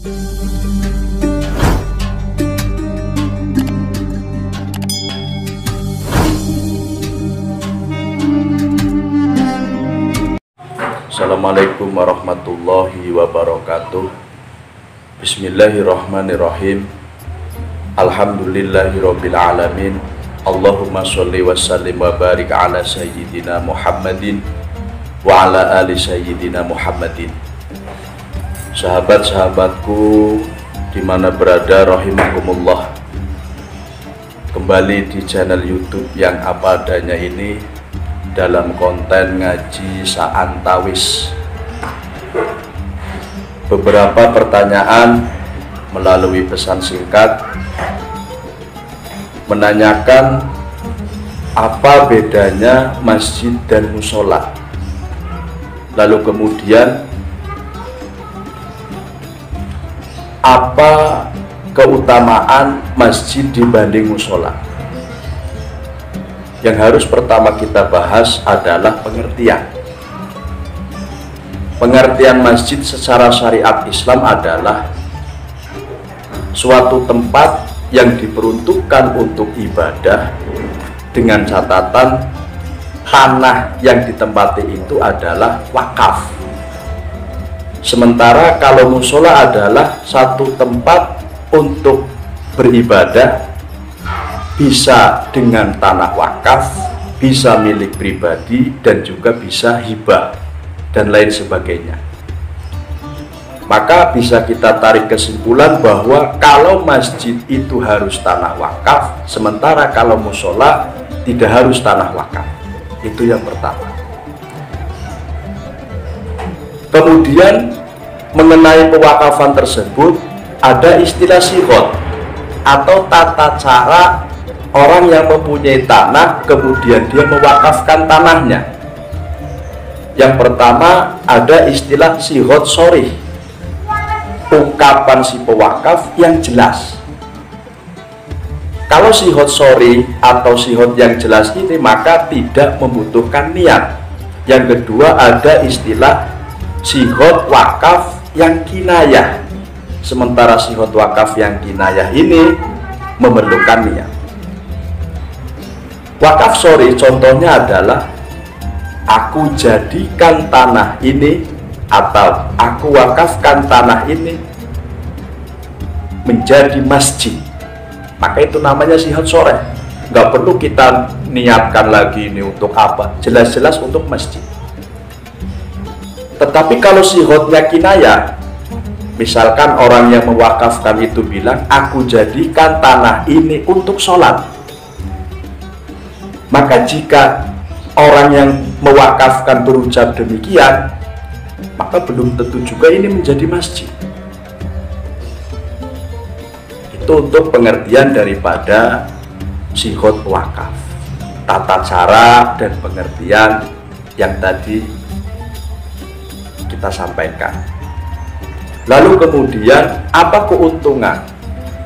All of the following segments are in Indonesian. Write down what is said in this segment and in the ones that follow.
Assalamualaikum warahmatullahi wabarakatuh. Bismillahirrahmanirrahim. Alhamdulillahirabbil alamin. Allahumma sholli wa sallim wa barik ala sayyidina Muhammadin wa ala ali sayyidina Muhammadin. Sahabat-sahabatku dimana berada rahimakumullah, kembali di channel YouTube yang apa adanya ini dalam konten ngaji Sa'antawis. Beberapa pertanyaan melalui pesan singkat menanyakan apa bedanya masjid dan musola, lalu kemudian apa keutamaan masjid dibanding musola. Yang harus pertama kita bahas adalah pengertian. Pengertian masjid secara syariat Islam adalah suatu tempat yang diperuntukkan untuk ibadah dengan catatan tanah yang ditempati itu adalah wakaf. Sementara kalau musola adalah satu tempat untuk beribadah, bisa dengan tanah wakaf, bisa milik pribadi, dan juga bisa hibah dan lain sebagainya. Maka bisa kita tarik kesimpulan bahwa kalau masjid itu harus tanah wakaf, sementara kalau musola tidak harus tanah wakaf. Itu yang pertama. Kemudian mengenai pewakafan tersebut ada istilah sighot atau tata cara orang yang mempunyai tanah kemudian dia mewakafkan tanahnya. Yang pertama ada istilah sighot sharih, ungkapan si pewakaf yang jelas. Kalau sighot sharih atau sighot yang jelas ini maka tidak membutuhkan niat. Yang kedua ada istilah sighot wakaf yang kinayah. Sementara sighot wakaf yang kinayah ini memerlukan niat. Wakaf sharih contohnya adalah aku jadikan tanah ini atau aku wakafkan tanah ini menjadi masjid, maka itu namanya sighot sharih. Nggak perlu kita niatkan lagi ini untuk apa, jelas-jelas untuk masjid. Tetapi kalau sighotnya kinayah, misalkan orang yang mewakafkan itu bilang aku jadikan tanah ini untuk sholat, maka jika orang yang mewakafkan berucap demikian, maka belum tentu juga ini menjadi masjid. Itu untuk pengertian daripada sighot wakaf, tata cara dan pengertian yang tadi kita sampaikan. Lalu kemudian apa keuntungan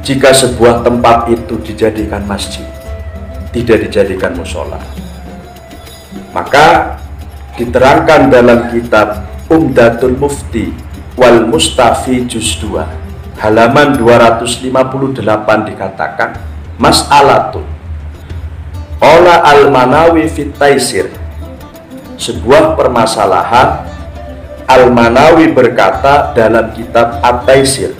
jika sebuah tempat itu dijadikan masjid, tidak dijadikan musola? Maka diterangkan dalam kitab Umdatul Mufti wal Mustafi juz 2 halaman 258 dikatakan mas'alatun qala al-Manawi fit Taisir, sebuah permasalahan. Al-Manawi berkata dalam kitab At-Taisir,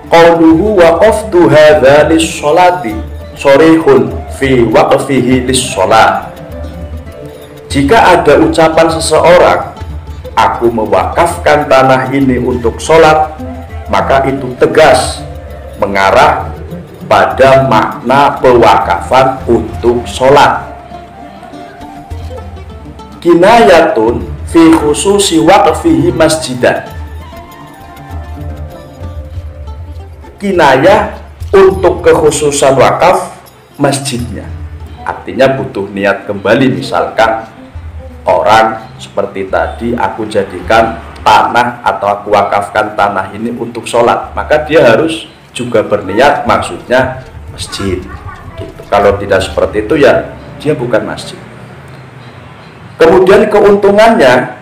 qauluhu waqaftu hadza lis-sholati sharihun fi waqfihi lis-sholat. Jika ada ucapan seseorang, aku mewakafkan tanah ini untuk sholat, maka itu tegas mengarah pada makna pewakafan untuk sholat. Kinayatun fi khususi waqfihi masjidan. Kinayah untuk kekhususan wakaf masjidnya, artinya butuh niat kembali. Misalkan orang seperti tadi, aku jadikan tanah atau aku wakafkan tanah ini untuk sholat, maka dia harus juga berniat maksudnya masjid gitu. Kalau tidak seperti itu ya dia bukan masjid. Kemudian keuntungannya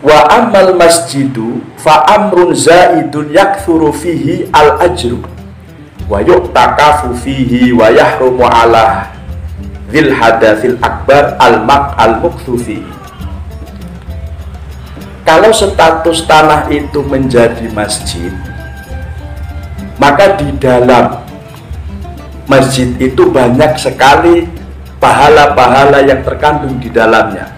Wa amal masjidu fa amrun zaidun yakthuru fihi al ajru wa yu'takafu fihi wa yahrumu ala dzil hadathil akbar al mukthu fihi. Kalau status tanah itu menjadi masjid, maka di dalam masjid itu banyak sekali pahala-pahala yang terkandung di dalamnya.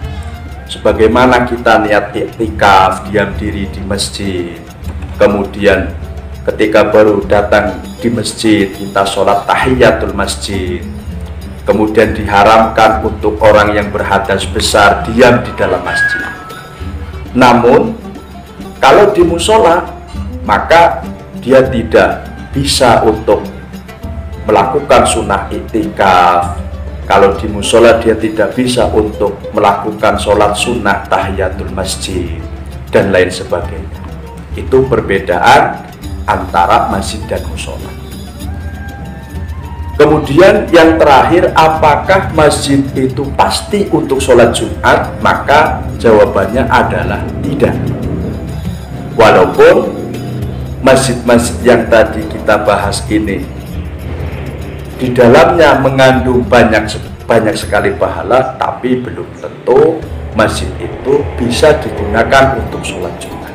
Sebagaimana kita niat iktikaf, diam diri di masjid, kemudian ketika baru datang di masjid kita sholat tahiyatul masjid, kemudian diharamkan untuk orang yang berhadas besar diam di dalam masjid. Namun kalau di musola maka dia tidak bisa untuk melakukan sunnah iktikaf. Kalau di musola dia tidak bisa untuk melakukan sholat sunnah tahiyatul masjid dan lain sebagainya. Itu perbedaan antara masjid dan musola. Kemudian yang terakhir, apakah masjid itu pasti untuk sholat Jumat? Maka jawabannya adalah tidak. Walaupun masjid-masjid yang tadi kita bahas ini di dalamnya mengandung banyak sekali pahala, tapi belum tentu masjid itu bisa digunakan untuk sholat Jumat.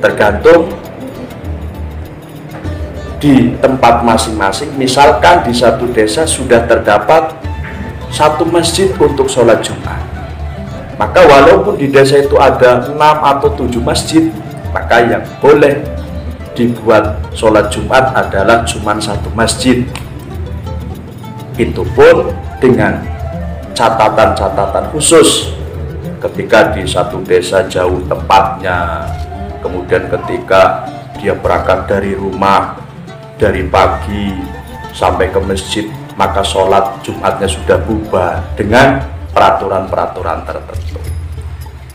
Tergantung di tempat masing-masing. Misalkan di satu desa sudah terdapat satu masjid untuk sholat Jumat, maka walaupun di desa itu ada 6 atau 7 masjid, maka yang boleh dibuat sholat Jumat adalah cuma satu masjid. Itu pun dengan catatan-catatan khusus. Ketika di satu desa jauh tempatnya, kemudian ketika dia berangkat dari rumah dari pagi sampai ke masjid, maka sholat Jumatnya sudah bubar dengan peraturan-peraturan tertentu.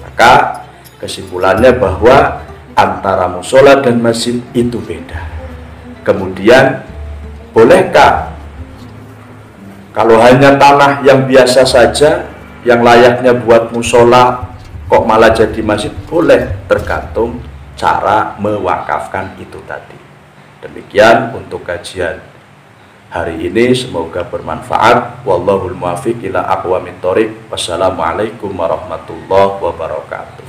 Maka kesimpulannya bahwa antara musola dan masjid itu beda. Kemudian bolehkah kalau hanya tanah yang biasa saja yang layaknya buat musola kok malah jadi masjid? Boleh, tergantung cara mewakafkan itu tadi. Demikian untuk kajian hari ini, semoga bermanfaat. Wallahul muwaffiq ila aqwamit thoriq. Wassalamualaikum warahmatullahi wabarakatuh.